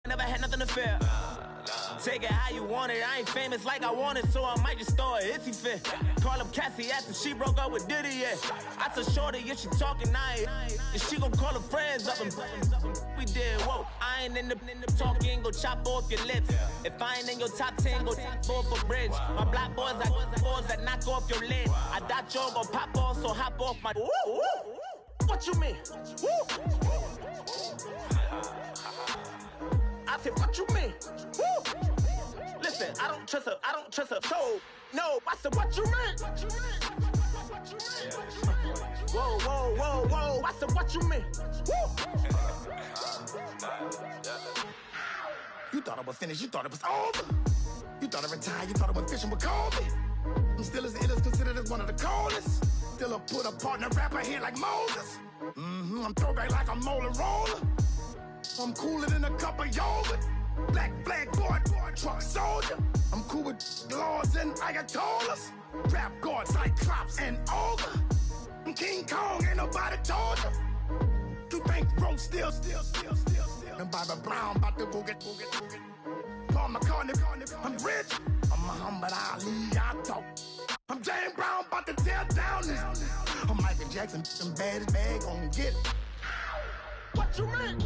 Never had nothing to fear. Take it how you want it. I ain't famous like I want it, so I might just throw it if he fit. Call up Cassie after she broke up with Diddy, yeah. I told Shorty if she talking, and she gon' call her friends up and we did, whoa. I ain't in the talking, go chop off your lips. If I ain't in your top 10, go top 4 for bridge. My black boys, I got boys that knock off your lid. I doubt y'all gon' pop off, so hop off my. What you mean? I said, what you mean? Woo! Listen, I don't trust her, so, no, I said, what you mean? Whoa, I said, what you mean? Woo! You thought I was finished, you thought it was over. You thought I retired, you thought I went fishing with Kobe. I'm still as ill as considered as one of the coldest. Still a put a partner rapper here like Moses. I'm throwback like a molar roller. I'm cooler than a cup of yogurt. Black flag board, truck soldier. I'm cool with laws and ayatollahs. Rap gods like Cyclops and Ogre. I'm King Kong, ain't nobody told you. You think Rome still. And Bobby Brown about to go get. Paul McCartney, I'm rich. I'm Muhammad Ali, I talk. I'm James Brown, about to tear down this. I'm Michael Jackson, them baddest bag gon' get it. What you mean?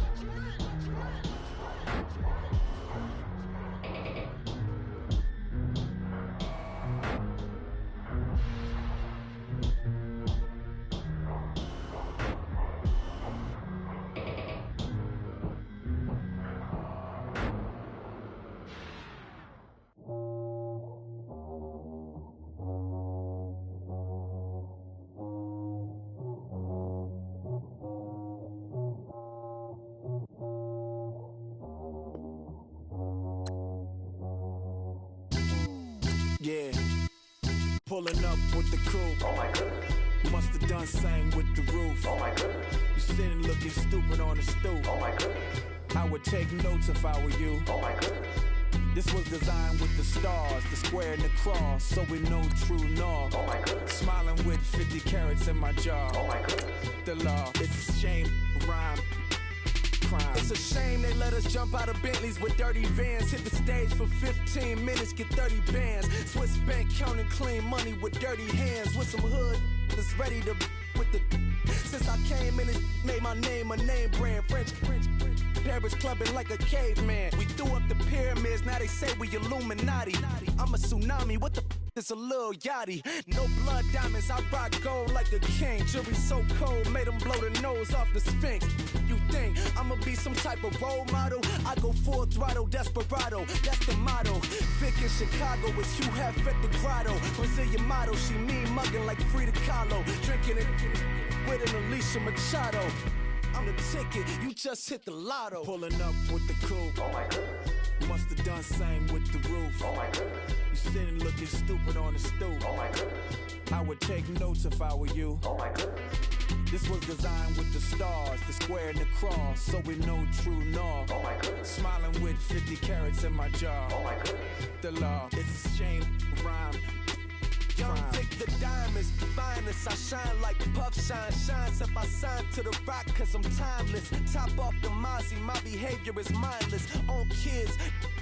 Yeah, pulling up with the crew. Oh my goodness. Must have done same with the roof. Oh my goodness. You sitting looking stupid on the stoop. Oh my goodness. I would take notes if I were you. Oh my goodness. This was designed with the stars, the square and the cross, so we know true north. Oh my goodness. Smiling with 50 carats in my jaw. Oh my goodness. The law, it's a shame, rhyme. Crime. It's a shame they let us jump out of Bentleys with dirty vans. Hit the stage for 15 minutes, get 30 bands. Swiss bank counting clean money with dirty hands. With some hood that's ready to with the. Since I came in and made my name a name brand. French. Paris clubbing like a caveman. We threw up the pyramids, now they say we Illuminati. I'm a tsunami, what the it's a little yachty. No blood diamonds, I rock gold like a king. Jury so cold, made them blow the nose off the Sphinx. You think I'ma be some type of role model? I go full throttle, desperado, that's the motto. Vic in Chicago is Hugh Hef at the grotto. Brazilian model, she mean mugging like Frida Kahlo. Drinking it with an Alicia Machado. I'm the ticket, you just hit the lotto. Pulling up with the crew. Oh my goodness. Must have done same with the roof. Oh my goodness. You sitting looking stupid on the stoop. Oh my goodness. I would take notes if I were you. Oh my goodness. This was designed with the stars, the square and the cross, so we know true north. Oh my goodness. Smiling with 50 carats in my jaw. Oh my goodness. The law, it's a shame, rhyme. Young Vic the diamonds, finest. I shine like puff shine. Shines if I sign to the rock, cause I'm timeless. Top off the Mozzie, my behavior is mindless. On kids,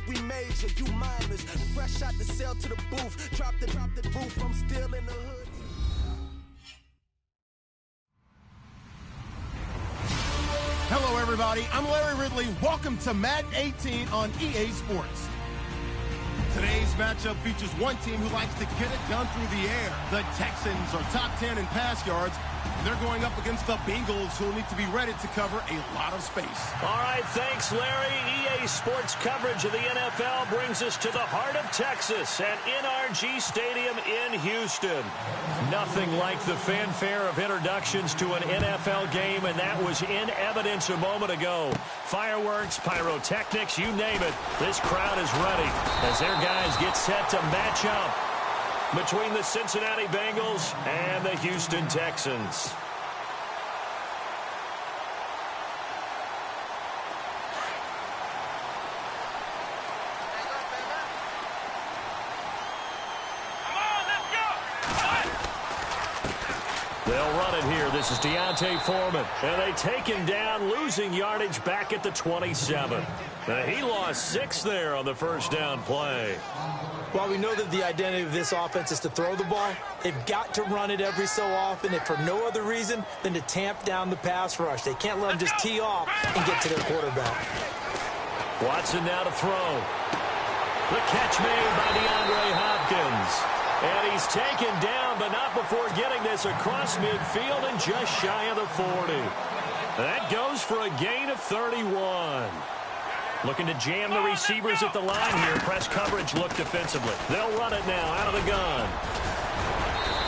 we major, you mindless. Fresh out the cell to the booth. Drop the roof, I'm still in the hood. Hello, everybody. I'm Larry Ridley. Welcome to Madden 18 on EA Sports. Today's matchup features one team who likes to get it done through the air. The Texans are top 10 in pass yards. They're going up against the Bengals, who will need to be ready to cover a lot of space. All right, thanks, Larry. EA Sports coverage of the NFL brings us to the heart of Texas at NRG Stadium in Houston. Nothing like the fanfare of introductions to an NFL game, and that was in evidence a moment ago. Fireworks, pyrotechnics, you name it. This crowd is ready as their guys get set to match up between the Cincinnati Bengals and the Houston Texans. They'll run it here. This is Deontay Foreman. And they take him down, losing yardage back at the 27. He lost 6 there on the first down play. While we know that the identity of this offense is to throw the ball, they've got to run it every so often, if for no other reason than to tamp down the pass rush. They can't let them just tee off and get to their quarterback. Watson now to throw. The catch made by DeAndre Hopkins. And he's taken down, but not before getting this across midfield and just shy of the 40. That goes for a gain of 31. Looking to jam the receivers at the line here. Press coverage look defensively. They'll run it now out of the gun.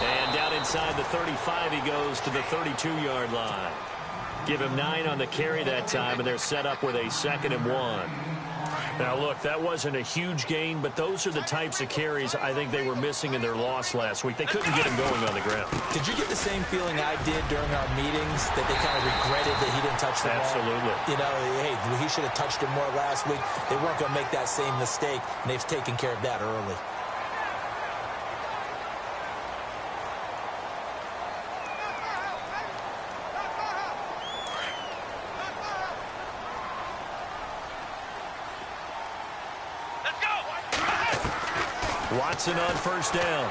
And down inside the 35, he goes to the 32-yard line. Give him 9 on the carry that time, and they're set up with a 2nd and 1. Now, look, that wasn't a huge gain, but those are the types of carries I think they were missing in their loss last week. They couldn't get him going on the ground. Did you get the same feeling I did during our meetings, that they kind of regretted that he didn't touch the ball? Absolutely. You know, hey, he should have touched it more last week. They weren't going to make that same mistake, and they've taken care of that early. Watson on first down.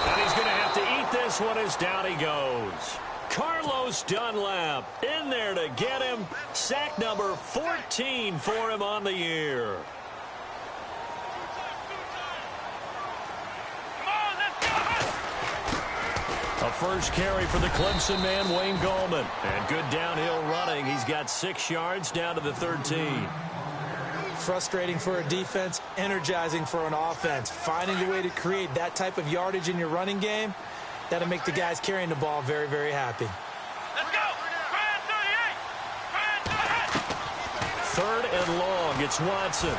And he's going to have to eat this one as down he goes. Carlos Dunlap in there to get him. Sack number 14 for him on the year. A first carry for the Clemson man, Wayne Gallman. And good downhill running. He's got 6 yards down to the 13. Frustrating for a defense, energizing for an offense. Finding a way to create that type of yardage in your running game, that'll make the guys carrying the ball very, very happy. Let's go! 3rd and long, it's Watson.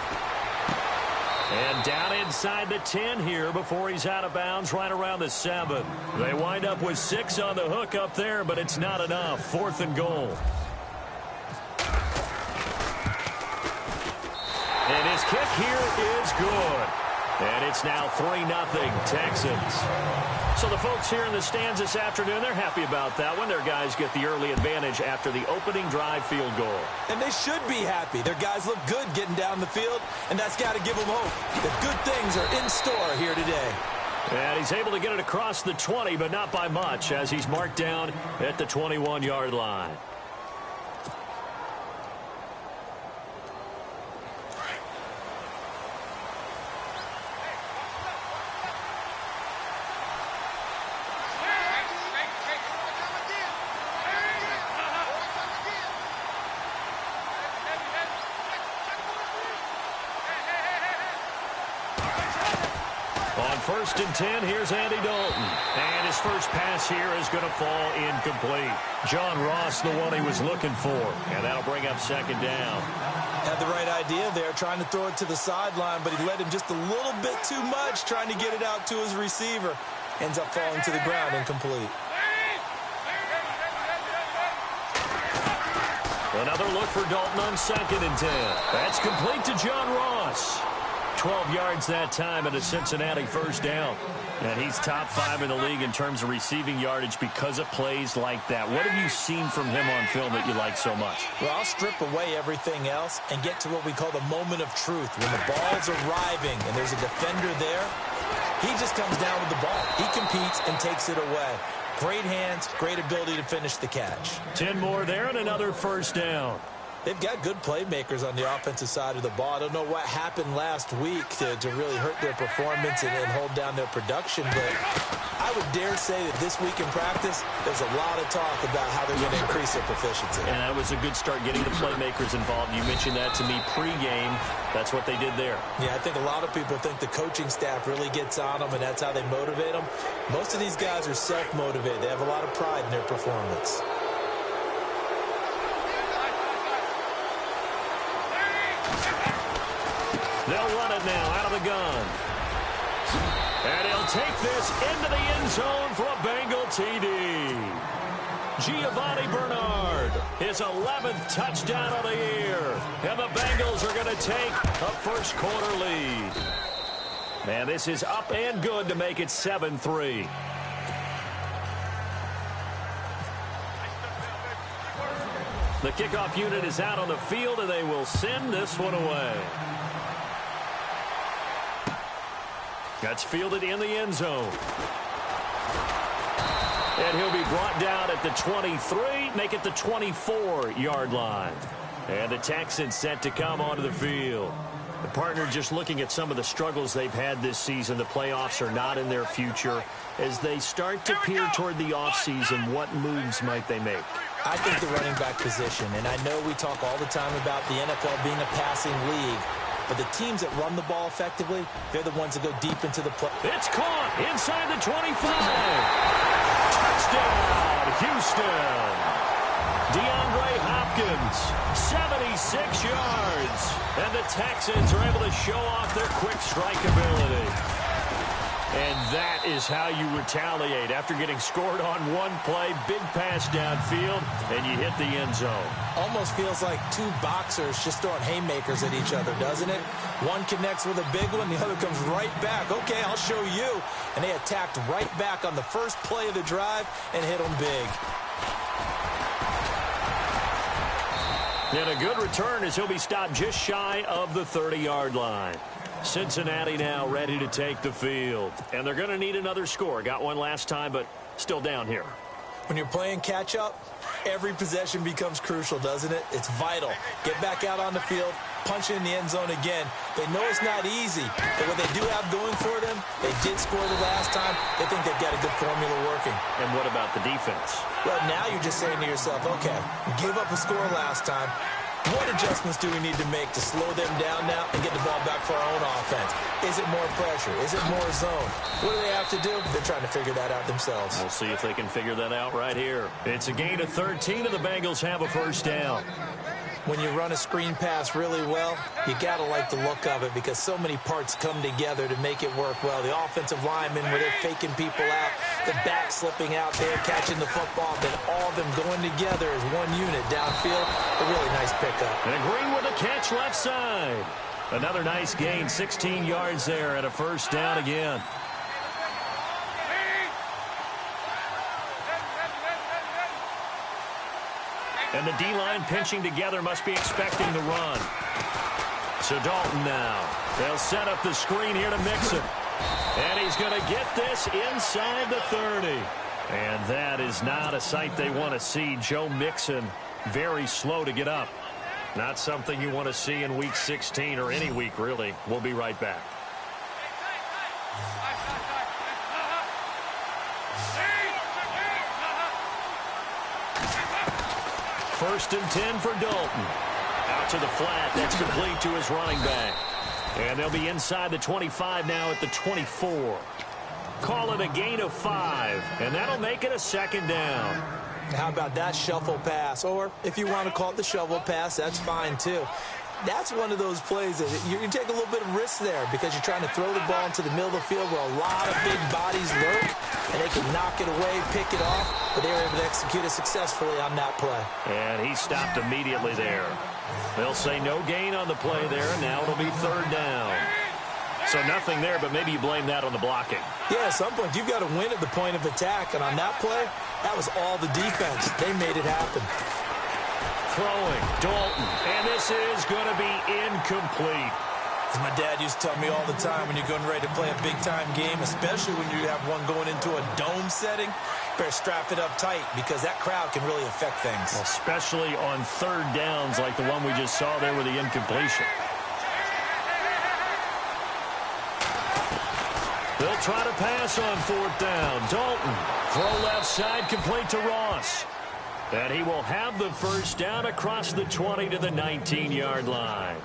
And down inside the 10 here before he's out of bounds right around the 7. They wind up with 6 on the hook up there, but it's not enough. 4th and goal. And his kick here is good. And it's now 3-0 Texans. So the folks here in the stands this afternoon, they're happy about that one. Their guys get the early advantage after the opening drive field goal. And they should be happy. Their guys look good getting down the field, and that's got to give them hope that good things are in store here today. And he's able to get it across the 20, but not by much, as he's marked down at the 21-yard line. First and 10, here's Andy Dalton. And his first pass here is going to fall incomplete. John Ross, the one he was looking for. And that'll bring up 2nd down. Had the right idea there, trying to throw it to the sideline, but he led him just a little bit too much, trying to get it out to his receiver. Ends up falling to the ground incomplete. Another look for Dalton on 2nd and 10. That's complete to John Ross. 12 yards that time and a Cincinnati first down. And he's top 5 in the league in terms of receiving yardage because of plays like that. What have you seen from him on film that you like so much? Well, I'll strip away everything else and get to what we call the moment of truth. When the ball's arriving and there's a defender there, he just comes down with the ball. He competes and takes it away. Great hands, great ability to finish the catch. 10 more there and another first down. They've got good playmakers on the offensive side of the ball. I don't know what happened last week to really hurt their performance and hold down their production, but I would dare say that this week in practice, there's a lot of talk about how they're going to increase their proficiency. And that was a good start getting the playmakers involved. You mentioned that to me pregame. That's what they did there. Yeah, I think a lot of people think the coaching staff really gets on them, and that's how they motivate them. Most of these guys are self-motivated. They have a lot of pride in their performance. They'll run it now out of the gun. And he'll take this into the end zone for a Bengal TD. Giovanni Bernard, his 11th touchdown of the year. And the Bengals are going to take a first quarter lead. And this is up and good to make it 7-3. The kickoff unit is out on the field, and they will send this one away. That's fielded in the end zone. And he'll be brought down at the 23, make it the 24-yard line. And the Texans set to come onto the field. The partner just looking at some of the struggles they've had this season. The playoffs are not in their future. As they start to peer toward the offseason, what moves might they make? I think the running back position, and I know we talk all the time about the NFL being a passing league, but the teams that run the ball effectively, they're the ones that go deep into the play. It's caught inside the 25. Touchdown, Houston. DeAndre Hopkins, 76 yards. And the Texans are able to show off their quick strike ability. And that is how you retaliate. After getting scored on one play, big pass downfield, and you hit the end zone. Almost feels like two boxers just throwing haymakers at each other, doesn't it? One connects with a big one, the other comes right back. Okay, I'll show you. And they attacked right back on the first play of the drive and hit them big. And a good return as he'll be stopped just shy of the 30-yard line. Cincinnati now ready to take the field. And they're going to need another score. Got one last time, but still down here. When you're playing catch-up, every possession becomes crucial, doesn't it? It's vital. Get back out on the field, punch it in the end zone again. They know it's not easy, but what they do have going for them, they did score the last time. They think they've got a good formula working. And what about the defense? Well, now you're just saying to yourself, okay, we gave up a score last time. What adjustments do we need to make to slow them down now and get the ball back for our own offense? Is it more pressure? Is it more zone? What do they have to do? They're trying to figure that out themselves. We'll see if they can figure that out right here. It's a gain of 13, and the Bengals have a first down. When you run a screen pass really well, you got to like the look of it because so many parts come together to make it work well. The offensive linemen, where they're faking people out, the back slipping out there, catching the football, then all of them going together as one unit downfield. A really nice pickup. And Green with a catch left side. Another nice gain, 16 yards there and a first down again. And the D-line pinching together, must be expecting the run. So Dalton now. They'll set up the screen here to Mixon. And he's going to get this inside the 30. And that is not a sight they want to see. Joe Mixon very slow to get up. Not something you want to see in Week 16 or any week, really. We'll be right back. First and 10 for Dalton. Out to the flat. That's complete to his running back. And they'll be inside the 25 now at the 24. Call it a gain of 5. And that'll make it a second down. How about that shuffle pass? Or if you want to call it the shovel pass, that's fine too. That's one of those plays that you can take a little bit of risk there because you're trying to throw the ball into the middle of the field where a lot of big bodies lurk, and they can knock it away, pick it off, but they were able to execute it successfully on that play. And he stopped immediately there. They'll say no gain on the play there, and now it'll be third down. So nothing there, but maybe you blame that on the blocking. Yeah, at some point you've got to win at the point of attack, and on that play, that was all the defense. They made it happen. Throwing, Dalton, and this is going to be incomplete. As my dad used to tell me all the time, when you're going ready to play a big-time game, especially when you have one going into a dome setting, better strap it up tight because that crowd can really affect things. Well, especially on third downs like the one we just saw there with the incompletion. They'll try to pass on fourth down. Dalton, throw left side, complete to Ross. And he will have the first down across the 20 to the 19-yard line.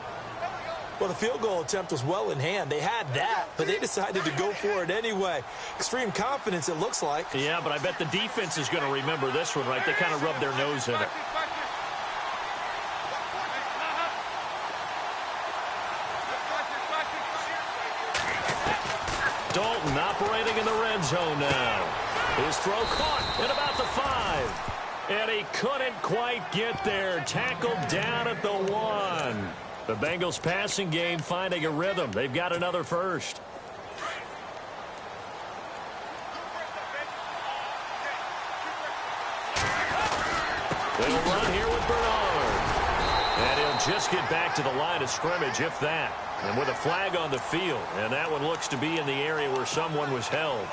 Well, the field goal attempt was well in hand. They had that, but they decided to go for it anyway. Extreme confidence, it looks like. Yeah, but I bet the defense is going to remember this one, right? They kind of rubbed their nose in it. Dalton operating in the red zone now. His throw caught at about the 5. And he couldn't quite get there. Tackled down at the 1. The Bengals passing game finding a rhythm. They've got another first. They'll run here with Bernard. And he'll just get back to the line of scrimmage, if that. And with a flag on the field. And that one looks to be in the area where someone was held.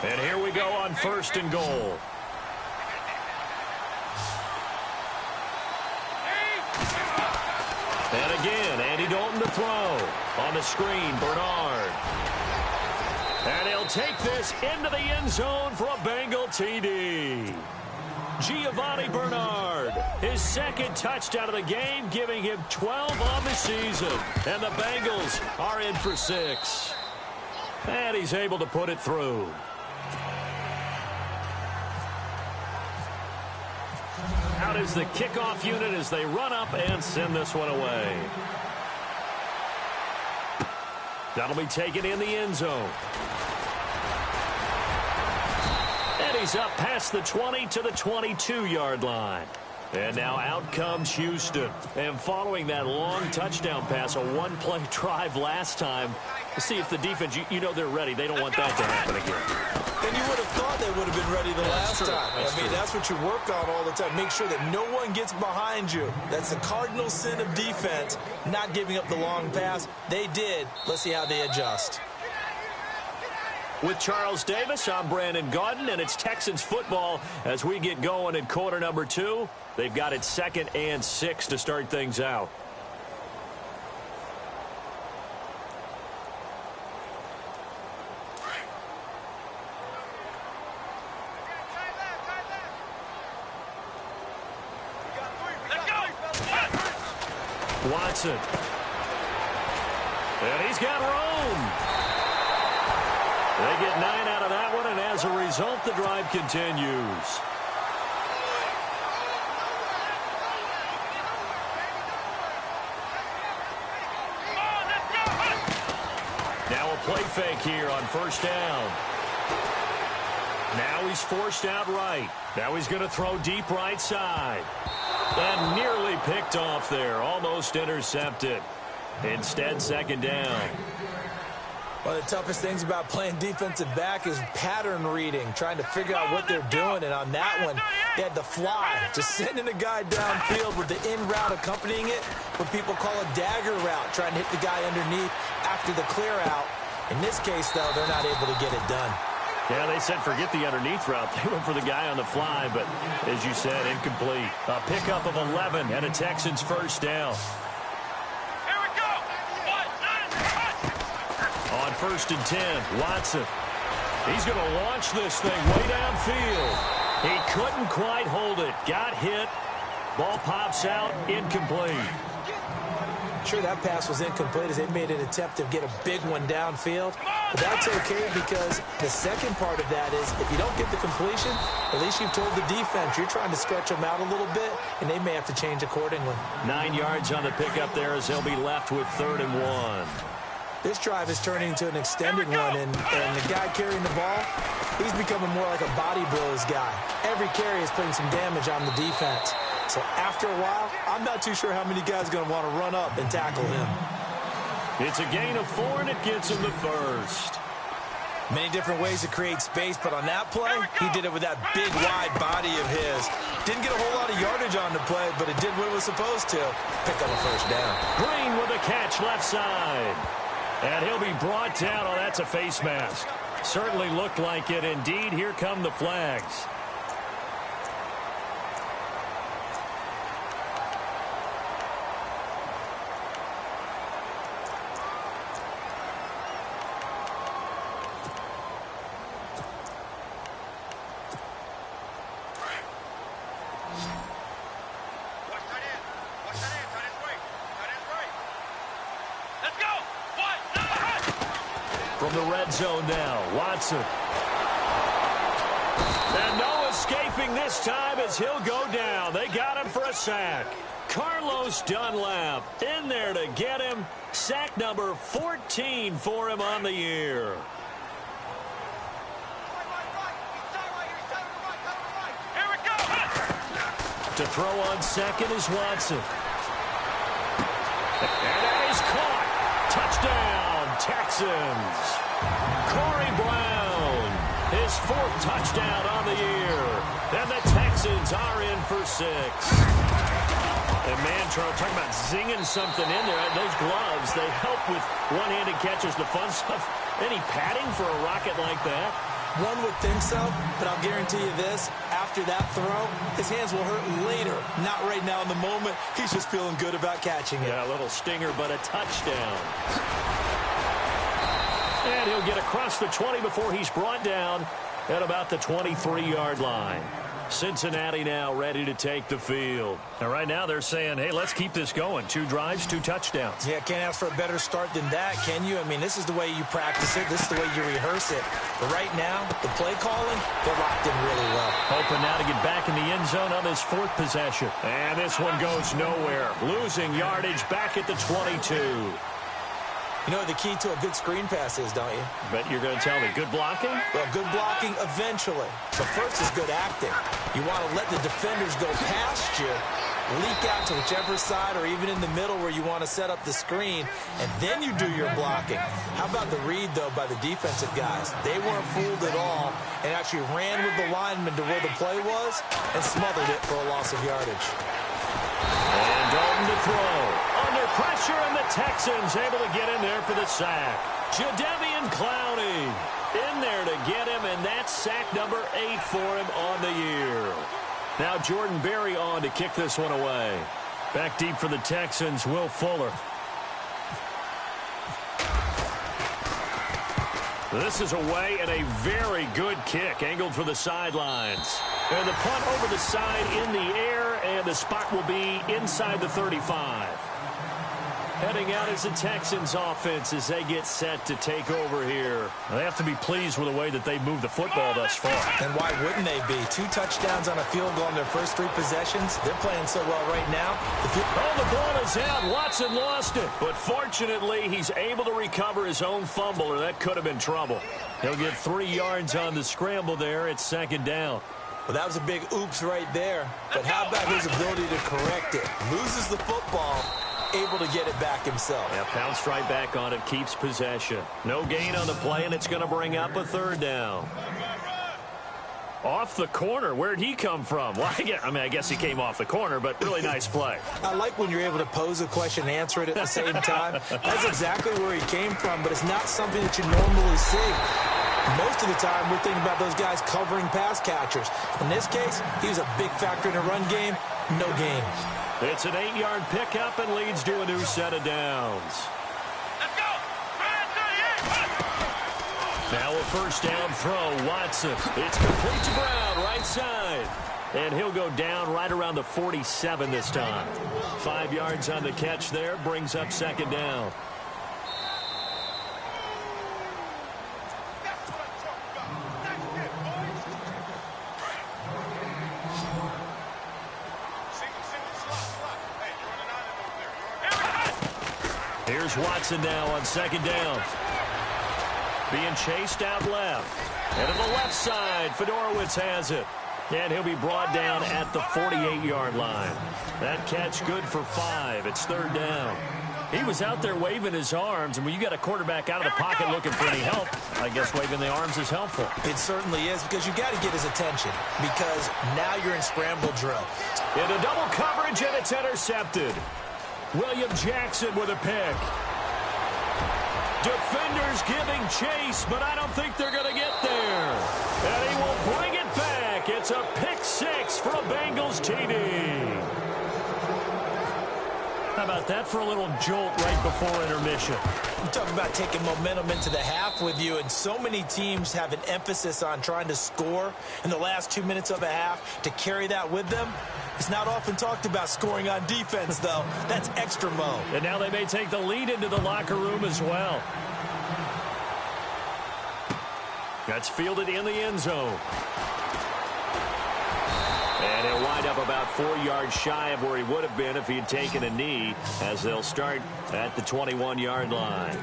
And here we go on 1st and goal. And again, Andy Dalton to throw. On the screen, Bernard. And he'll take this into the end zone for a Bengal TD. Giovanni Bernard, his 2nd touchdown of the game, giving him 12 on the season. And the Bengals are in for 6. And he's able to put it through. Out is the kickoff unit as they run up and send this one away. That'll be taken in the end zone. And he's up past the 20 to the 22-yard line. And now out comes Houston. And following that long touchdown pass, a one-play drive last time, to see if the defense, you know they're ready. They don't want that to happen again. And you would have thought they would have been ready the last time. That's what you work on all the time. Make sure that no one gets behind you. That's the cardinal sin of defense, not giving up the long pass. They did. Let's see how they adjust. With Charles Davis, I'm Brandon Gaudin, and it's Texans football as we get going in quarter number 2. They've got it 2nd and 6 to start things out. Watson. And he's got room. They get 9 out of that one, and as a result, the drive continues. Now a play fake here on 1st down. Now he's forced out right. Now he's going to throw deep right side. And nearly picked off there. Almost intercepted. Instead, 2nd down. One of the toughest things about playing defensive back is pattern reading, trying to figure out what they're doing. And on that one, they had the fly, just sending a guy downfield with the in route accompanying it, what people call a dagger route, trying to hit the guy underneath after the clear out. In this case, though, they're not able to get it done. Yeah, they said forget the underneath route. They went for the guy on the fly, but as you said, incomplete. A pickup of 11 and a Texans 1st down. Here we go. On 1st and 10, Watson. He's going to launch this thing way downfield. He couldn't quite hold it. Got hit. Ball pops out. Incomplete. Sure, that pass was incomplete as they made an attempt to get a big one downfield. But that's okay because the second part of that is if you don't get the completion, at least you've told the defense you're trying to stretch them out a little bit, and they may have to change accordingly. 9 yards on the pickup there as they'll be left with 3rd and 1. This drive is turning into an extended one, and the guy carrying the ball, he's becoming more like a body blows guy. Every carry is putting some damage on the defense. So after a while, I'm not too sure how many guys are going to want to run up and tackle him. It's a gain of 4, and it gets him the 1st. Many different ways to create space, but on that play, he did it with that big, wide body of his. Didn't get a whole lot of yardage on the play, but it did what it was supposed to. Pick up a 1st down. Green with a catch left side. And he'll be brought down. Oh, that's a face mask. Certainly looked like it. Indeed, here come the flags. From the red zone now, Watson. And no escaping this time as he'll go down. They got him for a sack. Carlos Dunlap in there to get him. Sack number 14 for him on the year. Here we go. To throw on 2nd is Watson. And that is caught. Touchdown, Texans. Corey Brown, his 4th touchdown on the year. And the Texans Texans are in for 6. And Mantro, talking about zinging something in there. Those gloves, they help with one-handed catches, the fun stuff. Any padding for a rocket like that? One would think so, but I'll guarantee you this. After that throw, his hands will hurt later. Not right now in the moment. He's just feeling good about catching it. Yeah, a little stinger, but a touchdown. And he'll get across the 20 before he's brought down at about the 23-yard line. Cincinnati now ready to take the field. And right now they're saying, hey, let's keep this going. 2 drives, 2 touchdowns. Yeah, can't ask for a better start than that, can you? I mean, this is the way you practice it. This is the way you rehearse it. But right now, the play calling, they're locked in really well. Hoping now to get back in the end zone on his 4th possession. And this one goes nowhere. Losing yardage back at the 22. You know what the key to a good screen pass is, don't you? But you're going to tell me, good blocking? Well, good blocking eventually. But first is good acting. You want to let the defenders go past you, leak out to whichever side or even in the middle where you want to set up the screen, and then you do your blocking. How about the read, though, by the defensive guys? They weren't fooled at all and actually ran with the lineman to where the play was and smothered it for a loss of yardage. And Dalton to throw. Under pressure, and the Texans able to get in there for the sack. Jadeveon Clowney in there to get him, and that's sack number 8 for him on the year. Now Jordan Berry on to kick this one away. Back deep for the Texans, Will Fuller. This is away and a very good kick, angled for the sidelines. And the punt over the side in the air, and the spot will be inside the 35. Heading out is the Texans offense as they get set to take over here. They have to be pleased with the way that they moved the football thus far. And why wouldn't they be? 2 touchdowns on a field goal in their first 3 possessions. They're playing so well right now. Oh, the ball is out. Watson lost it. But fortunately, he's able to recover his own fumble, or that could have been trouble. He'll get 3 yards on the scramble there. It's 2nd down. Well, that was a big oops right there. But how about his ability to correct it? Loses the football, able to get it back himself. Yeah, pounced right back on it, keeps possession. No gain on the play, and it's going to bring up a 3rd down. Off the corner. Where'd he come from? Well, I guess he came off the corner, but really nice play. I like when you're able to pose a question and answer it at the same time. That's exactly where he came from, but it's not something that you normally see. Most of the time, we're thinking about those guys covering pass catchers. In this case, he was a big factor in the run game. No gain. It's an 8-yard pickup and leads to a new set of downs. Let's go! Now a 1st down throw, Watson. It's complete to Brown, right side. And he'll go down right around the 47 this time. 5 yards on the catch there, brings up 2nd down. Here's Watson now on 2nd down. Being chased out left. And to the left side, Fedorowicz has it. And he'll be brought down at the 48-yard line. That catch good for 5. It's 3rd down. He was out there waving his arms, and when you got a quarterback out of the pocket looking for any help, I guess waving the arms is helpful. It certainly is, because you got to get his attention, because now you're in scramble drill. Into double coverage, and it's intercepted. William Jackson with a pick. Defenders giving chase, but I don't think they're going to get there. And he will bring it back. It's a pick 6 for a Bengals TD. How about that for a little jolt right before intermission? You talk about taking momentum into the half with you, and so many teams have an emphasis on trying to score in the last 2 minutes of a half to carry that with them. It's not often talked about scoring on defense, though. That's extra mode. And now they may take the lead into the locker room as well. That's fielded in the end zone. And he'll wind up about 4 yards shy of where he would have been if he had taken a knee, as they'll start at the 21-yard line.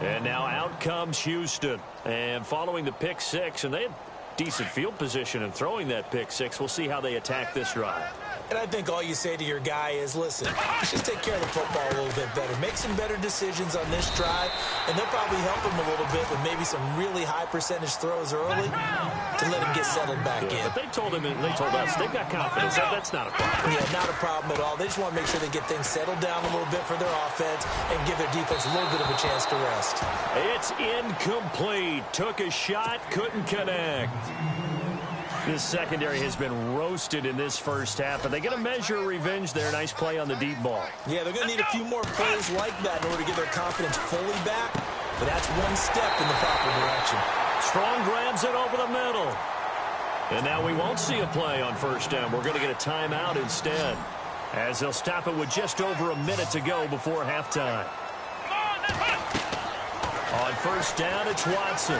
And now out comes Houston. And following the pick 6, and they had decent field position in throwing that pick 6. We'll see how they attack this drive. And I think all you say to your guy is, listen, let's just take care of the football a little bit better. Make some better decisions on this drive, and they'll probably help him a little bit with maybe some really high percentage throws early to let him get settled back in. But they told him, and they told us, they've got confidence. That's not a problem. Yeah, not a problem at all. They just want to make sure they get things settled down a little bit for their offense and give their defense a little bit of a chance to rest. It's incomplete. Took a shot, couldn't connect. This secondary has been roasted in this first half, but they get a measure of revenge there. Nice play on the deep ball. Yeah, they're going to need a few more plays like that in order to get their confidence fully back, but that's one step in the proper direction. Strong grabs it over the middle. And now we won't see a play on first down. We're going to get a timeout instead, as they'll stop it with just over a minute to go before halftime. On first down, it's Watson.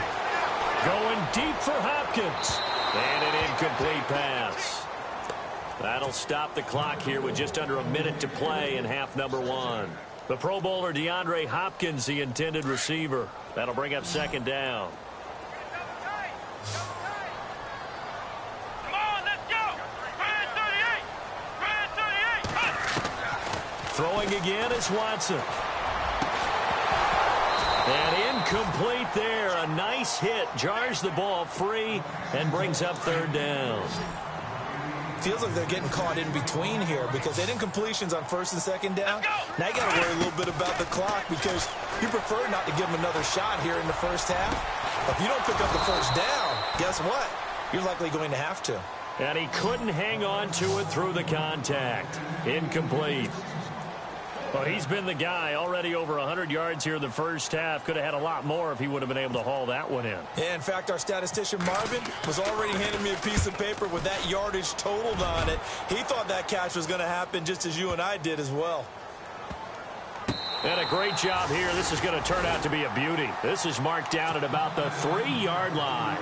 Going deep for Hopkins. And an incomplete pass. That'll stop the clock here with just under a minute to play in half number one. The Pro Bowler DeAndre Hopkins, the intended receiver. That'll bring up second down. Come on, let's go. 38. Throwing again is Watson. And incomplete there. A nice hit. Jars the ball free and brings up third down. Feels like they're getting caught in between here because they didn't completions on first and second down. Now you got to worry a little bit about the clock because you prefer not to give them another shot here in the first half. If you don't pick up the first down, guess what? You're likely going to have to. And he couldn't hang on to it through the contact. Incomplete. Well, he's been the guy. Already over 100 yards here in the first half. Could have had a lot more if he would have been able to haul that one in. Yeah, in fact, our statistician Marvin was already handing me a piece of paper with that yardage totaled on it. He thought that catch was going to happen just as you and I did as well. And a great job here. This is going to turn out to be a beauty. This is marked down at about the 3-yard line.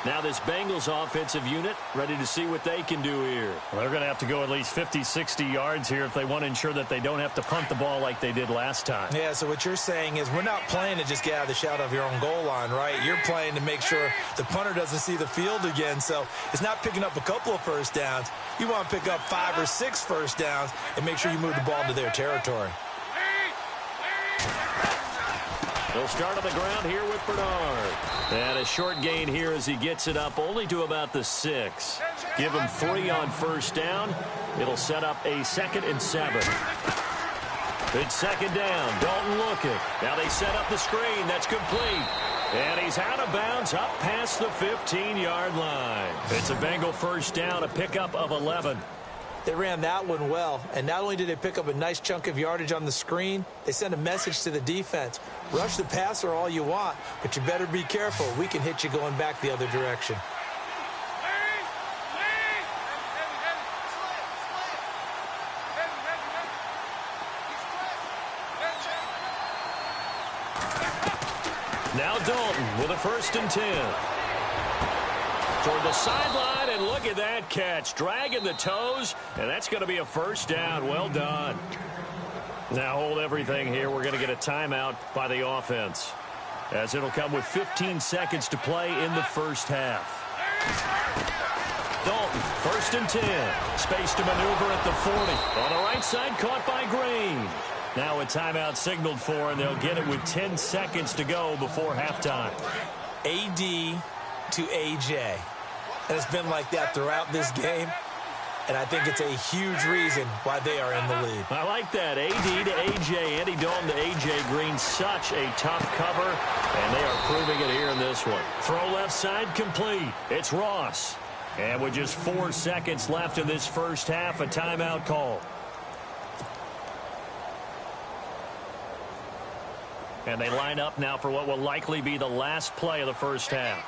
Now this Bengals offensive unit ready to see what they can do here. Well, they're going to have to go at least 50, 60 yards here if they want to ensure that they don't have to punt the ball like they did last time. Yeah, so what you're saying is we're not playing to just get out of the shadow of your own goal line, right? You're playing to make sure the punter doesn't see the field again. So it's not picking up a couple of first downs. You want to pick up 5 or 6 first downs and make sure you move the ball into their territory. They'll start on the ground here with Bernard. And a short gain here as he gets it up only to about the 6. Give him 3 on first down. It'll set up a 2nd and 7. It's second down. Dalton looking. Now they set up the screen. That's complete. And he's out of bounds up past the 15-yard line. It's a Bengal first down, a pickup of 11. They ran that one well, and not only did they pick up a nice chunk of yardage on the screen, they sent a message to the defense. Rush the passer all you want, but you better be careful. We can hit you going back the other direction. Now Dalton with a 1st and 10. Toward the sideline, and look at that catch. Dragging the toes, and that's going to be a first down. Well done. Now hold everything here. We're going to get a timeout by the offense, as it'll come with 15 seconds to play in the first half. Dalton, 1st and 10. Space to maneuver at the 40. On the right side, caught by Green. Now a timeout signaled for, and they'll get it with 10 seconds to go before halftime. AD to AJ. And it's been like that throughout this game. And I think it's a huge reason why they are in the lead. I like that. AD to AJ, Andy Dalton to AJ Green. Such a tough cover, and they are proving it here in this one. Throw left side complete. It's Ross. And with just 4 seconds left in this first half, a timeout call. And they line up now for what will likely be the last play of the first half.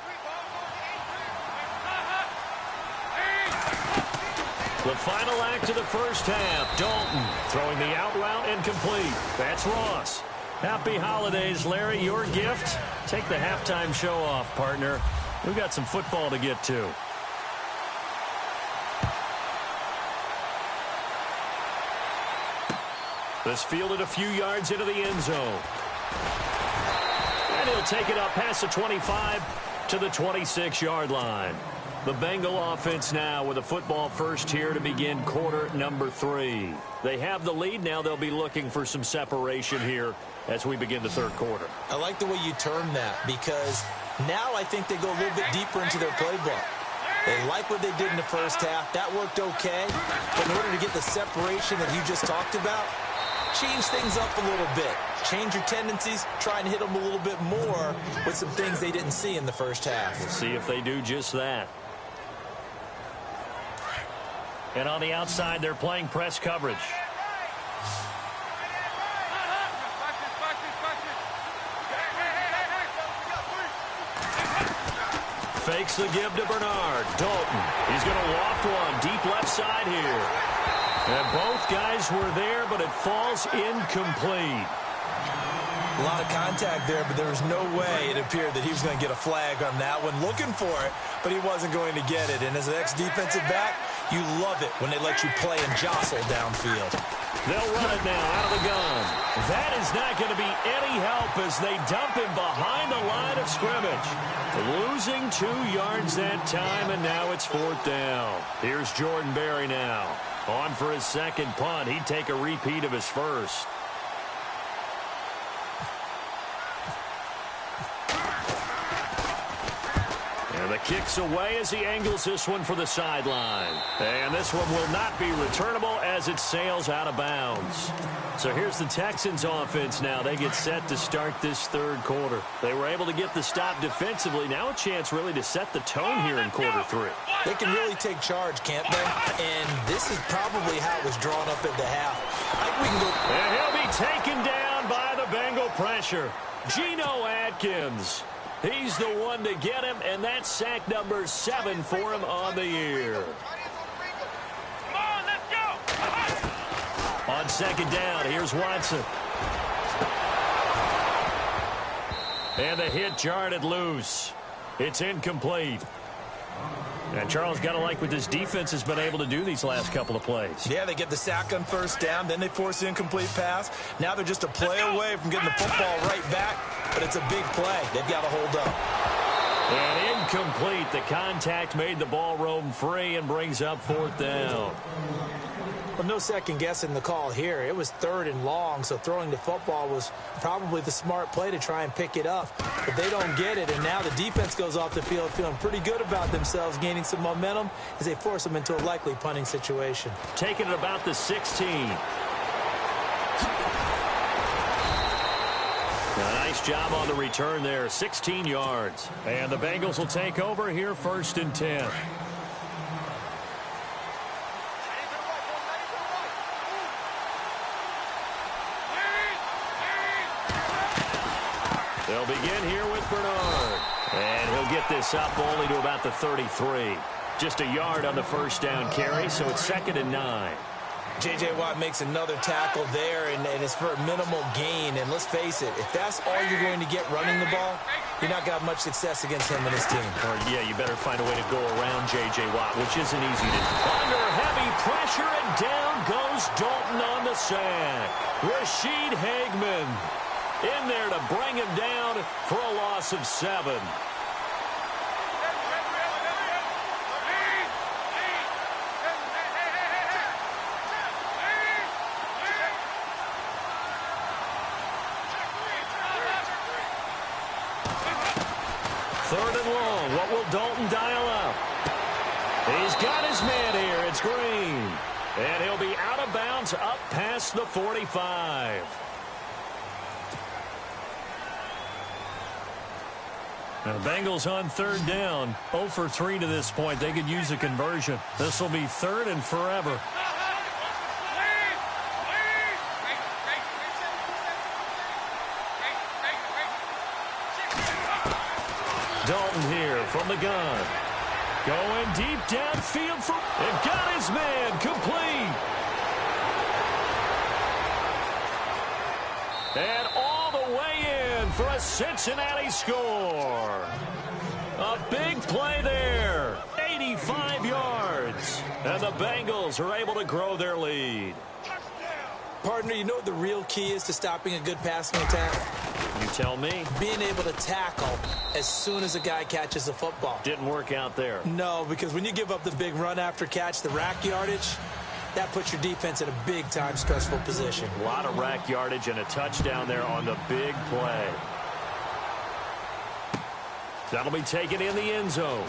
The final act of the first half. Dalton throwing the out route and complete. That's Ross. Happy holidays, Larry. Your gift? Take the halftime show off, partner. We've got some football to get to. This fielded a few yards into the end zone. And he'll take it up past the 25 to the 26-yard line. The Bengal offense now with a football first here to begin quarter number 3. They have the lead. Now they'll be looking for some separation here as we begin the third quarter. I like the way you term that, because now I think they go a little bit deeper into their playbook. They like what they did in the first half. That worked okay. But in order to get the separation that you just talked about, change things up a little bit. Change your tendencies. Try and hit them a little bit more with some things they didn't see in the first half. We'll see if they do just that. And on the outside, they're playing press coverage. Fakes the give to Bernard. Dalton. He's going to loft one deep left side here. And both guys were there, but it falls incomplete. A lot of contact there, but there was no way it appeared that he was going to get a flag on that one. Looking for it, but he wasn't going to get it. And as an ex-defensive back, you love it when they let you play and jostle downfield. They'll run it now out of the gun. That is not going to be any help as they dump him behind the line of scrimmage. Losing 2 yards that time, and now it's 4th down. Here's Jordan Berry now. On for his second punt. He'd take a repeat of his first. And the kick's away as he angles this one for the sideline. And this one will not be returnable as it sails out of bounds. So here's the Texans offense now. They get set to start this third quarter. They were able to get the stop defensively. Now a chance really to set the tone here in quarter 3. They can really take charge, can't they? And this is probably how it was drawn up at the half. We can go. And he'll be taken down by the Bengal pressure. Geno Atkins. He's the one to get him, and that's sack number 7 for him on the year. Come on, let's go. On second down, here's Watson. And the hit jarred it loose. It's incomplete. And Charles, got to like what this defense has been able to do these last couple of plays. Yeah, they get the sack on first down, then they force the incomplete pass. Now they're just a play away from getting the football right back, but it's a big play. They've got to hold up. And incomplete. The contact made the ball roam free and brings up 4th down. Well, no second guessing the call here. It was 3rd and long, so throwing the football was probably the smart play to try and pick it up. But they don't get it, and now the defense goes off the field feeling pretty good about themselves, gaining some momentum as they force them into a likely punting situation. Taking it about the 16. A nice job on the return there, 16 yards. And the Bengals will take over here 1st and 10. They'll begin here with Bernard. And he'll get this up only to about the 33. Just a yard on the first down carry, so it's 2nd and 9. J.J. Watt makes another tackle there, and it's for a minimal gain. And let's face it, if that's all you're going to get running the ball, you're not got much success against him and his team. Or, yeah, you better find a way to go around J.J. Watt, which isn't easy to do. Under heavy pressure, and down goes Dalton on the sack. Rashid Hageman in there to bring him down for a loss of 7. Third and long. What will Dalton dial up? He's got his man here. It's Green. And he'll be out of bounds up past the 45. Now, the Bengals on 3rd down. 0 for 3 to this point. They could use a conversion. This will be 3rd and forever. Dalton here from the gun. Going deep downfield for... And got his man complete. And all the way in for a Cincinnati score. A big play there. 85 yards. And the Bengals are able to grow their lead. Partner, you know what the real key is to stopping a good passing attack? You tell me. Being able to tackle as soon as a guy catches the football. Didn't work out there. No, because when you give up the big run after catch, the rack yardage, that puts your defense in a big-time stressful position. A lot of rack yardage and a touchdown there on the big play. That'll be taken in the end zone.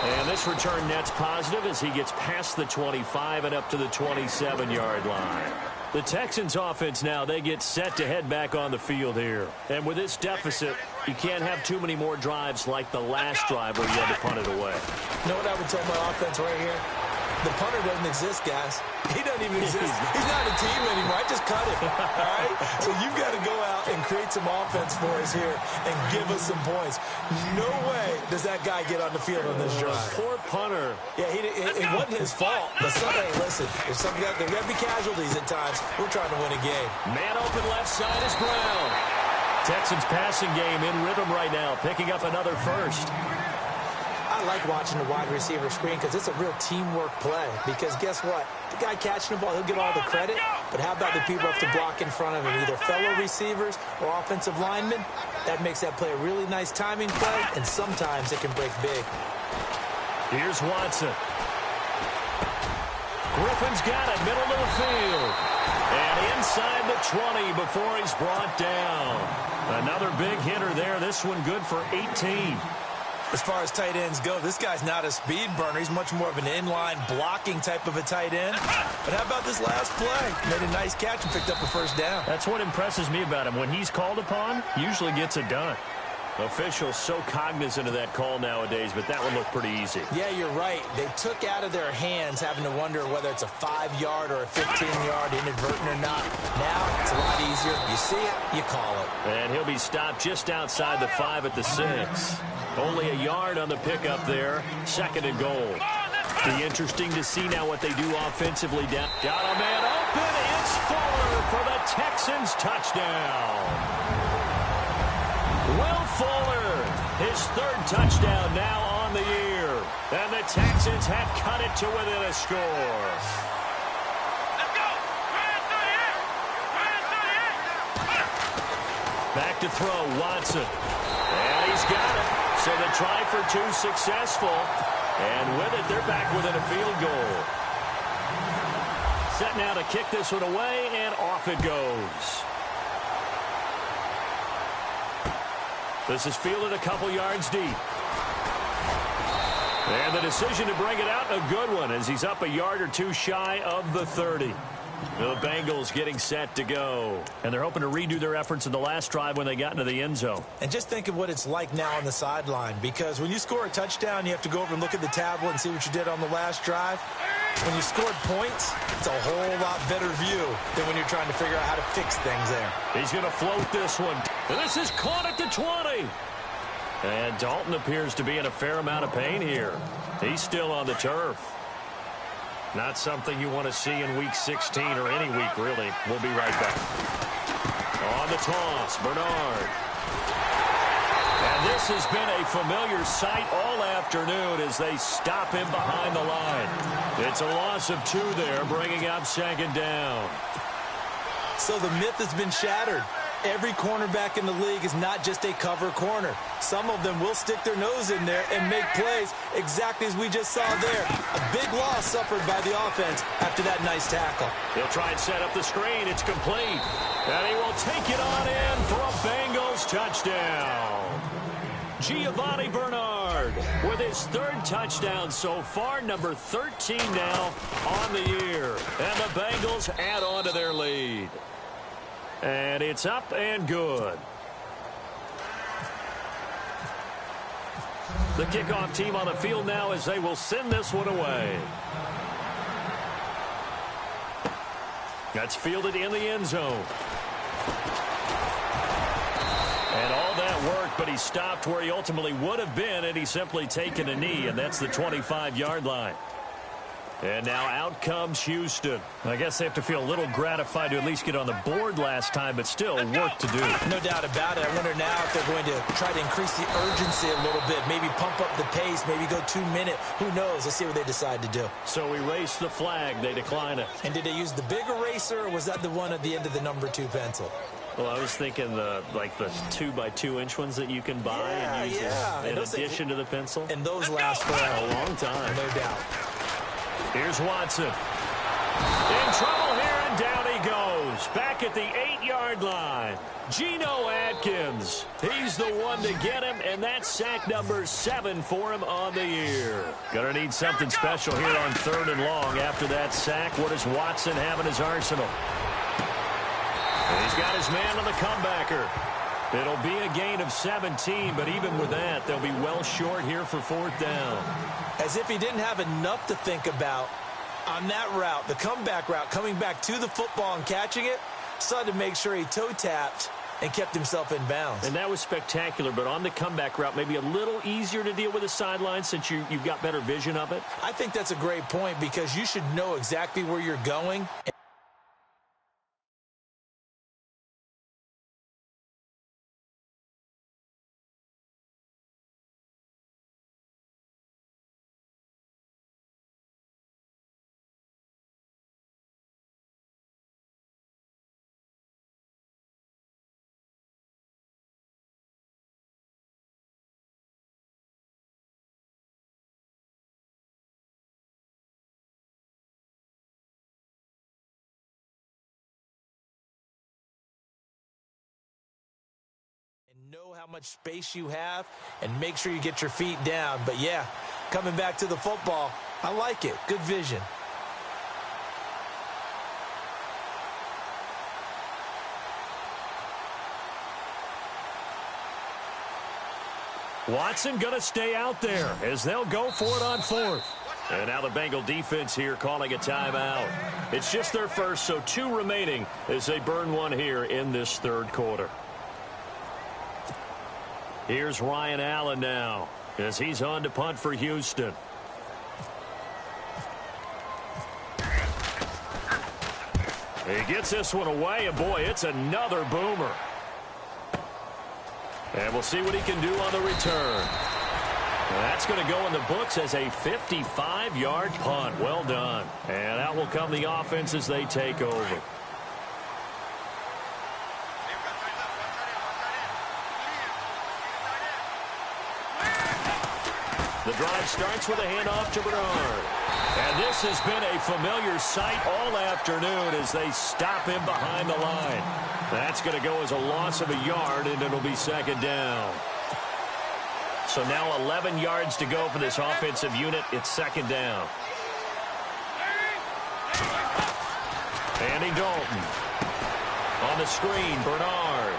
And this return net's positive as he gets past the 25 and up to the 27-yard line. The Texans offense now, they get set to head back on the field here. And with this deficit, you can't have too many more drives like the last drive where you had to punt it away. You know what I would tell my offense right here? The punter doesn't exist, guys. He doesn't even exist. He's not a team anymore. I just cut him. All right? So you've got to go out and create some offense for us here and give us some points. No way does that guy get on the field on this drive. Poor punter. Yeah, it wasn't his fault. But hey, listen, there's got to be casualties at times. We're trying to win a game. Man open left side is Brown. Texans passing game in rhythm right now, picking up another first. I like watching the wide receiver screen because it's a real teamwork play. Because guess what? The guy catching the ball, he'll get all the credit. But how about the people who have to block in front of him, either fellow receivers or offensive linemen? That makes that play a really nice timing play, and sometimes it can break big. Here's Watson. Griffin's got it, middle of the field. And inside the 20 before he's brought down. Another big hitter there. This one good for 18. As far as tight ends go, this guy's not a speed burner. He's much more of an inline blocking type of a tight end. But how about this last play? Made a nice catch and picked up a first down. That's what impresses me about him. When he's called upon, usually gets it done. Officials so cognizant of that call nowadays, but that one looked pretty easy. Yeah, you're right. They took out of their hands having to wonder whether it's a 5-yard or a 15-yard, inadvertent or not. Now, it's a lot easier. You see it, you call it. And he'll be stopped just outside the 5 at the 6. Only a yard on the pickup there. 2nd and goal. Be interesting to see now what they do offensively. Got a man open. It's Fuller for the Texans touchdown. Will Fuller, his 3rd touchdown now on the year. And the Texans have cut it to within a score. Let's go. Back to throw, Watson. And he's got it. So the try for 2 successful. And with it, they're back within a field goal. Set now to kick this one away, and off it goes. This is fielded a couple yards deep. And the decision to bring it out, a good one, as he's up a yard or 2 shy of the 30. The Bengals getting set to go. And they're hoping to redo their efforts in the last drive when they got into the end zone. And just think of what it's like now on the sideline. Because when you score a touchdown, you have to go over and look at the tablet and see what you did on the last drive. When you scored points, it's a whole lot better view than when you're trying to figure out how to fix things there. He's going to float this one. This is caught at the 20. And Dalton appears to be in a fair amount of pain here. He's still on the turf. Not something you want to see in Week 16 or any week, really. We'll be right back. On the toss, Bernard. And this has been a familiar sight all afternoon as they stop him behind the line. It's a loss of 2 there, bringing up 2nd down. So the myth has been shattered. Every cornerback in the league is not just a cover corner. Some of them will stick their nose in there and make plays exactly as we just saw there. A big loss suffered by the offense after that nice tackle. He'll try and set up the screen. It's complete. And he will take it on in for a Bengals touchdown. Giovanni Bernard with his 3rd touchdown so far, number 13 now on the year. And the Bengals add on to their lead. And it's up and good. The kickoff team on the field now as they will send this one away. That's fielded in the end zone. And all that work, but he stopped where he ultimately would have been, and he's simply taken a knee, and that's the 25-yard line. And now out comes Houston. I guess they have to feel a little gratified to at least get on the board last time, but still work to do. No doubt about it. I wonder now if they're going to try to increase the urgency a little bit, maybe pump up the pace, maybe go 2-minute. Who knows? Let's see what they decide to do. So erase the flag. They decline it. And did they use the big eraser, or was that the one at the end of the number 2 pencil? Well, I was thinking the 2x2-inch ones that you can buy and use in addition to the pencil. And those last for a long time. No doubt. Here's Watson. In trouble here, and down he goes. Back at the 8-yard line. Geno Atkins. He's the one to get him, and that's sack number 7 for him on the year. Gonna need something special here on 3rd and long after that sack. What does Watson have in his arsenal? And he's got his man on the comebacker. It'll be a gain of 17, but even with that, they'll be well short here for 4th down. As if he didn't have enough to think about on that route, the comeback route, coming back to the football and catching it, decided to make sure he toe-tapped and kept himself in bounds. And that was spectacular, but on the comeback route, maybe a little easier to deal with the sideline since you've got better vision of it? I think that's a great point because you should know exactly where you're going. Know how much space you have and make sure you get your feet down. But yeah, coming back to the football, I like it. Good vision. Watson going to stay out there as they'll go for it on 4th. And now the Bengal defense here calling a timeout. It's just their first, so 2 remaining as they burn one here in this 3rd quarter. Here's Ryan Allen now as he's on to punt for Houston. He gets this one away, and boy, it's another boomer. And we'll see what he can do on the return. That's going to go in the books as a 55-yard punt. Well done. And out will come the offense as they take over. The drive starts with a handoff to Bernard. And this has been a familiar sight all afternoon as they stop him behind the line. That's going to go as a loss of a yard, and it'll be 2nd down. So now 11 yards to go for this offensive unit. It's 2nd down. Andy Dalton. On the screen, Bernard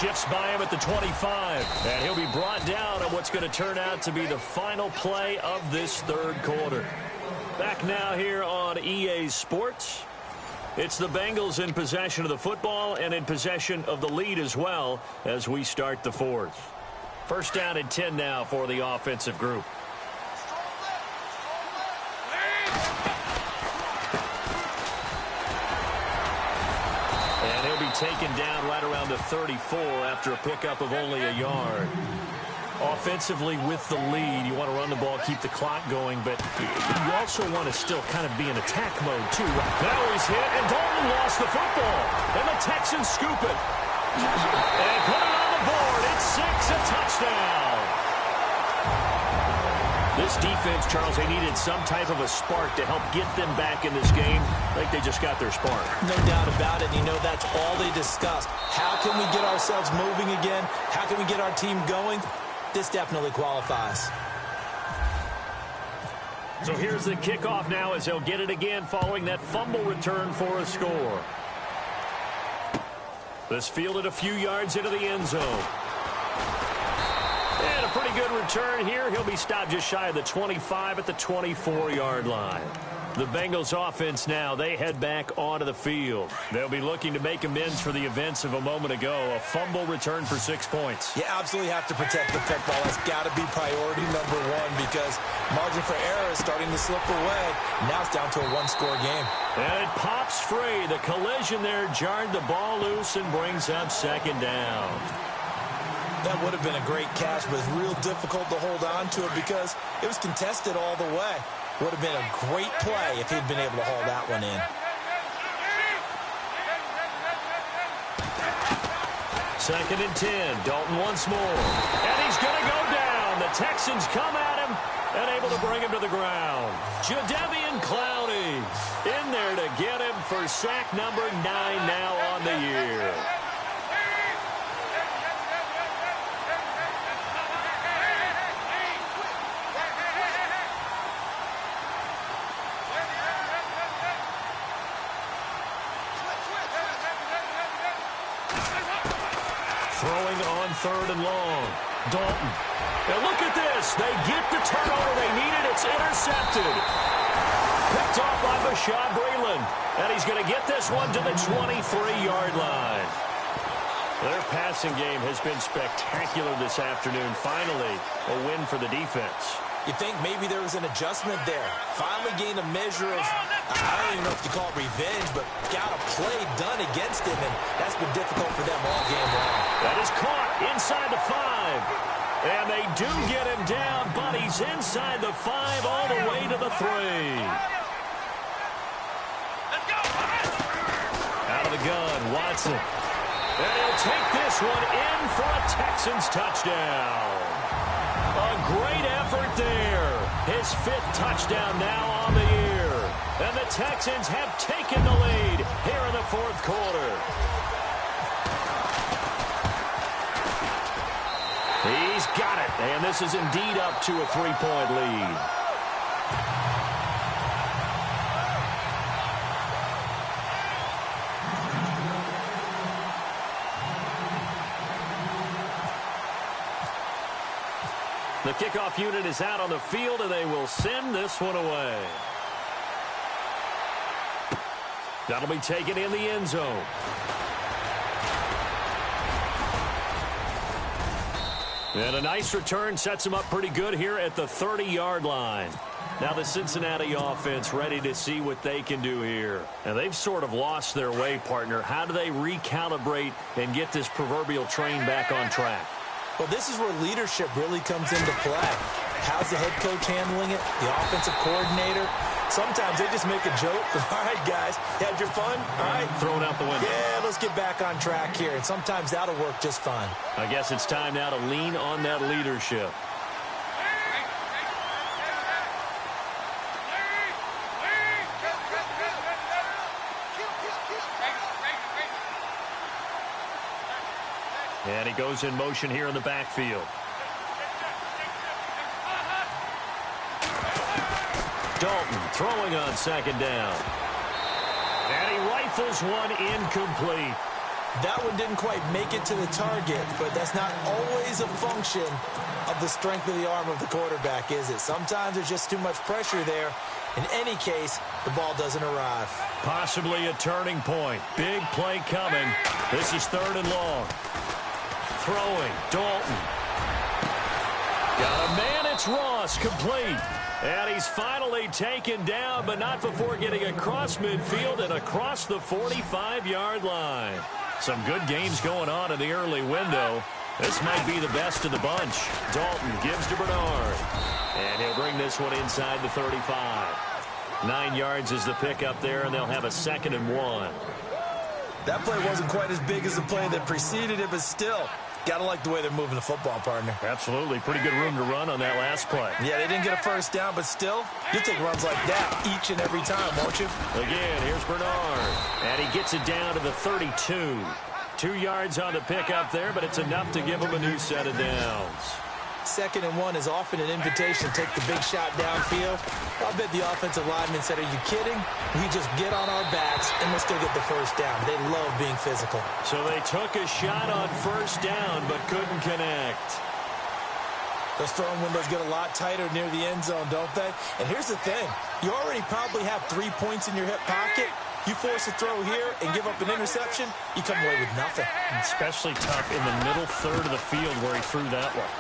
shifts by him at the 25, and he'll be brought down on what's going to turn out to be the final play of this 3rd quarter. Back now here on EA Sports. It's the Bengals in possession of the football and in possession of the lead as well as we start the 4th. 1st down and 10 now for the offensive group. Taken down right around the 34 after a pickup of only a yard. Offensively with the lead, you want to run the ball, keep the clock going, but you also want to still kind of be in attack mode too. Now he's hit, and Dalton lost the football. And the Texans scoop it. And put it on the board. It's 6, a touchdown. This defense, Charles, they needed some type of a spark to help get them back in this game. I think they just got their spark. No doubt about it. You know, that's all they discussed. How can we get ourselves moving again? How can we get our team going? This definitely qualifies. So here's the kickoff now as they'll get it again following that fumble return for a score. This fielded a few yards into the end zone. And a pretty good return here. He'll be stopped just shy of the 25 at the 24-yard line. The Bengals offense now, they head back onto the field. They'll be looking to make amends for the events of a moment ago. A fumble return for 6 points. You absolutely have to protect the football. That's got to be priority number 1 because Margin for error is starting to slip away. Now it's down to a one-score game. And it pops free. The collision there jarred the ball loose and brings up second down. That would have been a great catch, but it's real difficult to hold on to it because it was contested all the way. Would have been a great play if he'd been able to haul that one in. Second and 10. Dalton once more. And he's going to go down. The Texans come at him and able to bring him to the ground. Jadeveon Clowney in there to get him for sack number 9 now on the year. Throwing on third and long. Dalton. Now look at this. They get the turnover they needed. It's intercepted. Picked off by Bashaud Breeland. And he's going to get this one to the 23-yard line. Their passing game has been spectacular this afternoon. Finally, a win for the defense. You think maybe there was an adjustment there. Finally gained a measure of, I don't even know if you call it revenge, but got a play done against him, and that's been difficult for them all game long. That is caught inside the 5. And they do get him down, but he's inside the 5 all the way to the 3. Out of the gun, Watson. And he'll take this one in for a Texans touchdown. A great effort there. His 5th touchdown now on the year. And the Texans have taken the lead here in the 4th quarter. He's got it. And this is indeed up to a 3-point lead. The kickoff unit is out on the field, and they will send this one away. That'll be taken in the end zone. And a nice return sets him up pretty good here at the 30-yard line. Now the Cincinnati offense ready to see what they can do here. And they've sort of lost their way, partner. How do they recalibrate and get this proverbial train back on track? Well, this is where leadership really comes into play. How's the head coach handling it? The offensive coordinator? Sometimes they just make a joke. All right, guys, had your fun? All right. Throw it out the window. Yeah, let's get back on track here. And sometimes that'll work just fine. I guess it's time now to lean on that leadership. And he goes in motion here in the backfield. Dalton throwing on second down. And he rifles one incomplete. That one didn't quite make it to the target, but that's not always a function of the strength of the arm of the quarterback, is it? Sometimes there's just too much pressure there. In any case, the ball doesn't arrive. Possibly a turning point. Big play coming. This is third and long. Throwing, Dalton. Got a man, it's Ross, complete. And he's finally taken down, but not before getting across midfield and across the 45-yard line. Some good games going on in the early window. This might be the best of the bunch. Dalton gives to Bernard. And he'll bring this one inside the 35. 9 yards is the pickup there, and they'll have a 2nd and 1. That play wasn't quite as big as the play that preceded it, but still, got to like the way they're moving the football, partner. Absolutely. Pretty good room to run on that last play. Yeah, they didn't get a first down, but still, you'll take runs like that each and every time, won't you? Again, here's Bernard. And he gets it down to the 32. 2 yards on the pickup there, but it's enough to give him a new set of downs. 2nd and 1 is often an invitation to take the big shot downfield. I bet the offensive lineman said, are you kidding? We just get on our backs and let's go get the first down. They love being physical. So they took a shot on first down but couldn't connect. Those throwing windows get a lot tighter near the end zone, don't they? And here's the thing. You already probably have 3 points in your hip pocket. You force a throw here and give up an interception, you come away with nothing. Especially tough in the middle third of the field where he threw that one.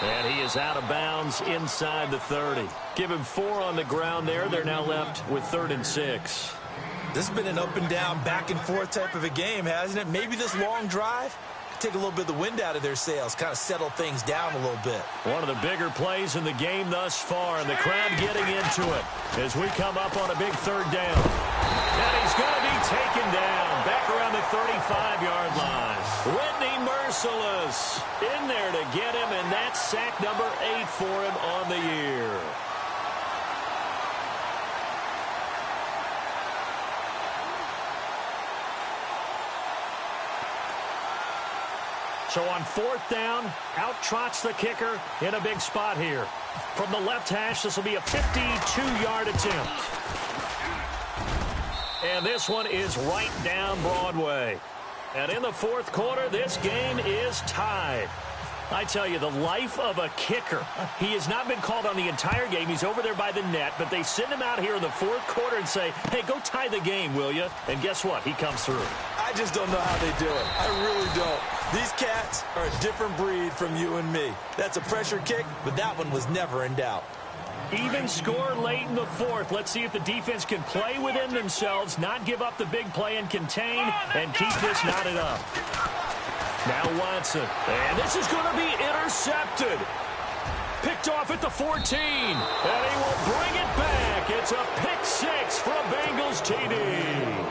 And he is out of bounds inside the 30. Give him 4 on the ground there. They're now left with 3rd and 6. This has been an up and down, back and forth type of a game, hasn't it? Maybe this long drive could take a little bit of the wind out of their sails, kind of settle things down a little bit. One of the bigger plays in the game thus far, and the crowd getting into it as we come up on a big 3rd down. And he's going to be taken down back around the 35-yard line. Whitney Merciless in there to get him, and that's sack number 8 for him on the year. So on 4th down, out trots the kicker in a big spot here. From the left hash, this will be a 52-yard attempt. And this one is right down Broadway. And in the 4th quarter, this game is tied. I tell you, the life of a kicker. He has not been called on the entire game. He's over there by the net, but they send him out here in the 4th quarter and say, hey, go tie the game, will you? And guess what? He comes through. I just don't know how they do it. I really don't. These cats are a different breed from you and me. That's a pressure kick, but that one was never in doubt. Even score late in the 4th. Let's see if the defense can play within themselves, not give up the big play and contain, and keep this knotted up. Now Watson, and this is going to be intercepted. Picked off at the 14, and he will bring it back. It's a pick 6 for a Bengals TD.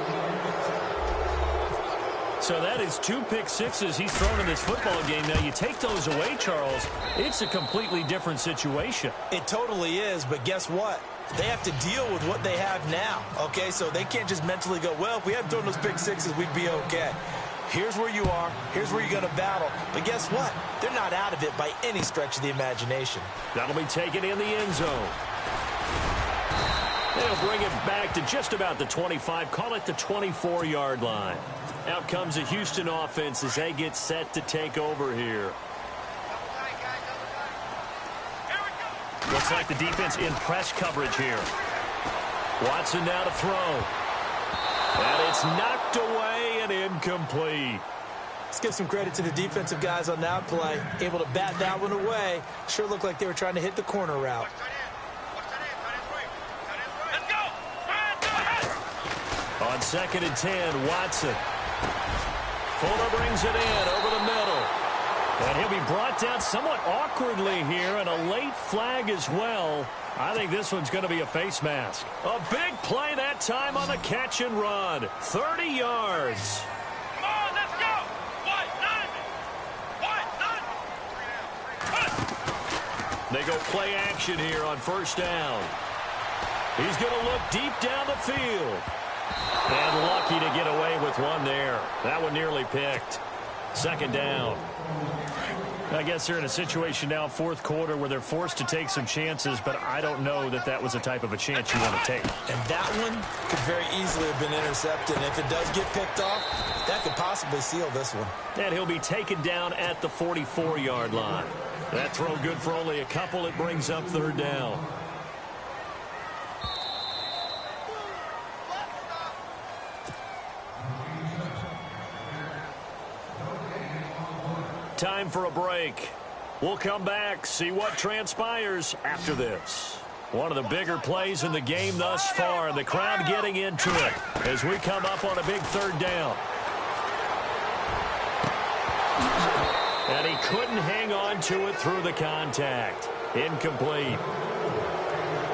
So that is 2 pick 6s he's thrown in this football game. Now, you take those away, Charles, it's a completely different situation. It totally is, but guess what? They have to deal with what they have now, okay? So they can't just mentally go, well, if we hadn't thrown those pick 6s, we'd be okay. Here's where you are. Here's where you're going to battle. But guess what? They're not out of it by any stretch of the imagination. That'll be taken in the end zone. They'll bring it back to just about the 25. Call it the 24-yard line. Out comes the Houston offense as they get set to take over here. Looks like the defense in press coverage here. Watson now to throw. And it's knocked away and incomplete. Let's give some credit to the defensive guys on that play. Able to bat that one away. Sure looked like they were trying to hit the corner route. On 2nd and 10, Watson. Fuller brings it in over the middle. And he'll be brought down somewhat awkwardly here, and a late flag as well. I think this one's going to be a face mask. A big play that time on the catch and run. 30 yards. Come on, let's go. They go play action here on 1st down. He's going to look deep down the field. And lucky to get away with one there. That one nearly picked. 2nd down. I guess they're in a situation now, 4th quarter, where they're forced to take some chances, but I don't know that that was the type of a chance you want to take. And that one could very easily have been intercepted. And if it does get picked off, that could possibly seal this one. And he'll be taken down at the 44-yard line. That throw good for only a couple. It brings up 3rd down. Time for a break. We'll come back, see what transpires after this. One of the bigger plays in the game thus far, and the crowd getting into it as we come up on a big 3rd down. And he couldn't hang on to it through the contact. Incomplete.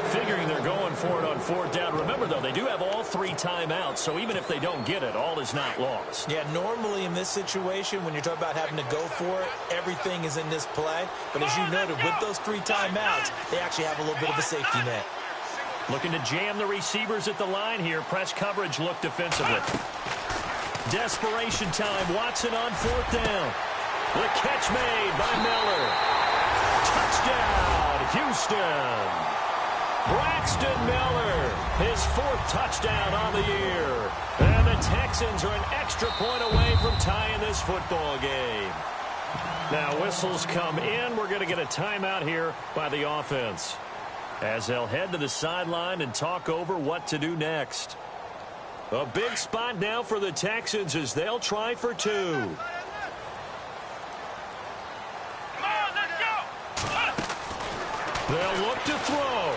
Figuring they're going for it on 4th down. Remember, though, they do have all 3 timeouts, so even if they don't get it, all is not lost. Yeah, normally in this situation, when you're talking about having to go for it, everything is in this play. But as you noted, with those 3 timeouts, they actually have a little bit of a safety net. Looking to jam the receivers at the line here. Press coverage look defensively. Desperation time. Watson on 4th down. The catch made by Miller. Touchdown, Houston. Braxton Miller, his 4th touchdown on the year. And the Texans are an extra point away from tying this football game. Now whistles come in. We're going to get a timeout here by the offense, as they'll head to the sideline and talk over what to do next. A big spot now for the Texans as they'll try for 2. Come on, let's go. They'll look to throw.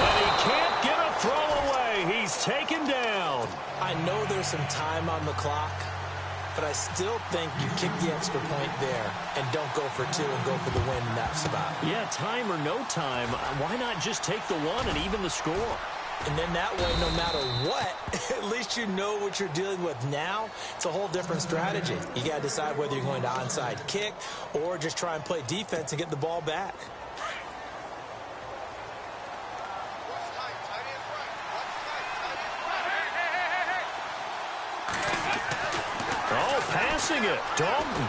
And he can't get a throw away. He's taken down. I know there's some time on the clock, but I still think you kick the extra point there and don't go for two and go for the win in that spot. Yeah, time or no time, why not just take the one and even the score? And then that way, no matter what, at least you know what you're dealing with now. It's a whole different strategy. You got to decide whether you're going to onside kick or just try and play defense and get the ball back. Oh, passing it. Dalton.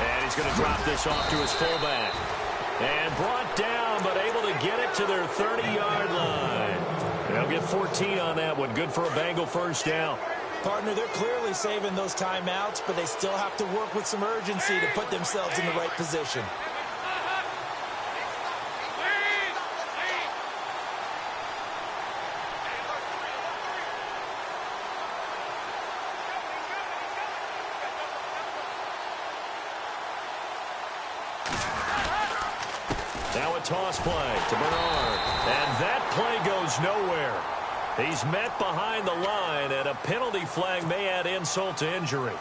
And he's going to drop this off to his fullback. And brought down, but able to get it to their 30-yard line. They'll get 14 on that one. Good for a Bengal first down. Partner, they're clearly saving those timeouts, but they still have to work with some urgency to put themselves in the right position. Now a toss play to Bernard. And that play goes nowhere. He's met behind the line, and a penalty flag may add insult to injury.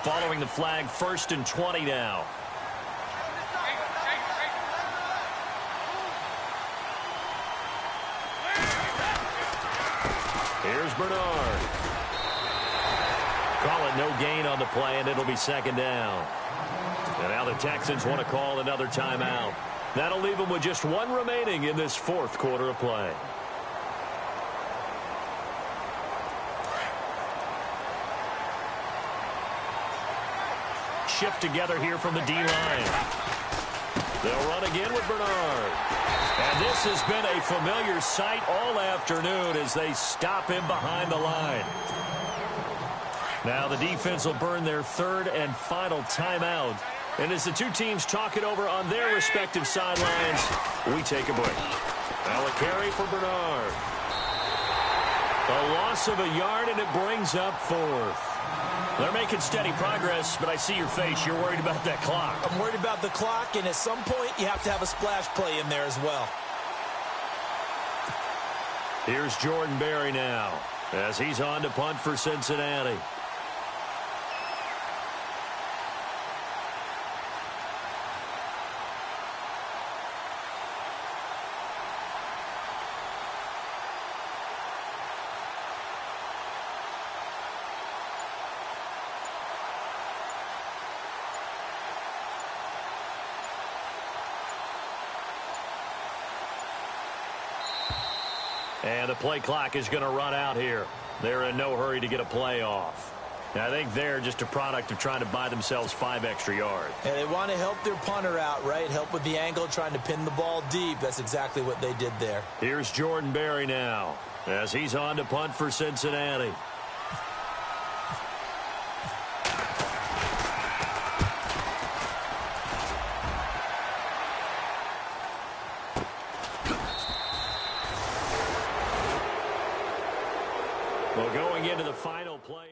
Following the flag, 1st and 20 now. Here's Bernard. Call it no gain on the play, and it'll be 2nd down. And now the Texans want to call another timeout. That'll leave them with just one remaining in this 4th quarter of play. Shift together here from the D-line. They'll run again with Bernard. And this has been a familiar sight all afternoon as they stop him behind the line. Now the defense will burn their 3rd and final timeout. And as the two teams talk it over on their respective sidelines, we take a break. Now a carry for Bernard. A loss of a yard, and it brings up 4th. They're making steady progress, but I see your face. You're worried about that clock. I'm worried about the clock, and at some point, you have to have a splash play in there as well. Here's Jordan Berry now as he's on to punt for Cincinnati. And the play clock is going to run out here. They're in no hurry to get a play off. I think they're just a product of trying to buy themselves 5 extra yards. And they want to help their punter out, right? Help with the angle, trying to pin the ball deep. That's exactly what they did there. Here's Jordan Berry now as he's on to punt for Cincinnati. Well, going into the final play.